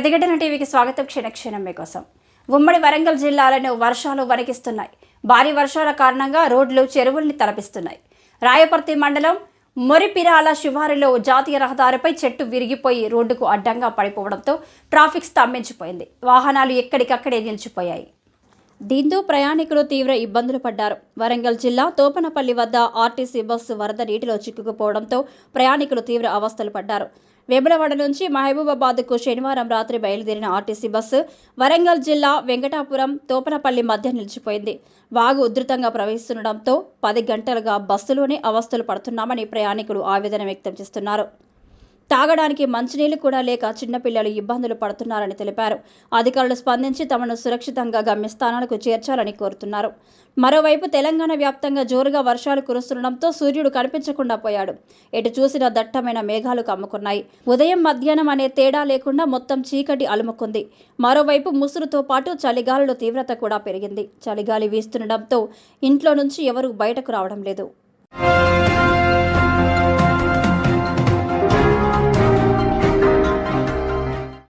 ప్రతిఘటన టీవీకి స్వాగతం. క్షణక్షణం మీకోసం. ఉమ్మడి వరంగల్ జిల్లాలను వర్షాలు వణికిస్తున్నాయి. భారీ వర్షాల కారణంగా రోడ్లు చెరువుల్ని తలపిస్తున్నాయి. రాయపర్తి మండలం మొరిపిరాల శివారులో జాతీయ రహదారిపై చెట్టు విరిగిపోయి రోడ్డుకు అడ్డంగా పడిపోవడంతో ట్రాఫిక్ స్తంభించిపోయింది. వాహనాలు ఎక్కడికక్కడే నిలిచిపోయాయి. దీంతో ప్రయాణికులు తీవ్ర ఇబ్బందులు పడ్డారు. వరంగల్ జిల్లా తోపనపల్లి వద్ద ఆర్టీసీ బస్సు వరద నీటిలో చిక్కుకుపోవడంతో ప్రయాణికులు తీవ్ర అవస్థలు పడ్డారు. వేములవాడ నుంచి మహబూబాబాద్కు శనివారం రాత్రి బయలుదేరిన ఆర్టీసీ బస్సు వరంగల్ జిల్లా వెంకటాపురం తోపనపల్లి మధ్య నిలిచిపోయింది. వాగు ఉధృతంగా ప్రవహిస్తుండటంతో 10 గంటలుగా బస్సులోనే అవస్థలు పడుతున్నామని ప్రయాణికులు ఆవేదన వ్యక్తం చేస్తున్నారు. తాగడానికి మంచినీళ్లు కూడా లేక చిన్నపిల్లలు ఇబ్బందులు పడుతున్నారని తెలిపారు. అధికారులు స్పందించి తమను సురక్షితంగా గమ్యస్థానాలకు చేర్చాలని కోరుతున్నారు. మరోవైపు తెలంగాణ వ్యాప్తంగా జోరుగా వర్షాలు కురుస్తుండటంతో సూర్యుడు కనిపించకుండా పోయాడు. ఎటు చూసిన దట్టమైన మేఘాలు కమ్ముకున్నాయి. ఉదయం మధ్యాహ్నం అనే తేడా లేకుండా మొత్తం చీకటి అలుముకుంది. మరోవైపు ముసురుతో పాటు చలిగాలుల తీవ్రత కూడా పెరిగింది. చలిగాలి వీస్తుండటంతో ఇంట్లో నుంచి ఎవరూ బయటకు రావడం లేదు.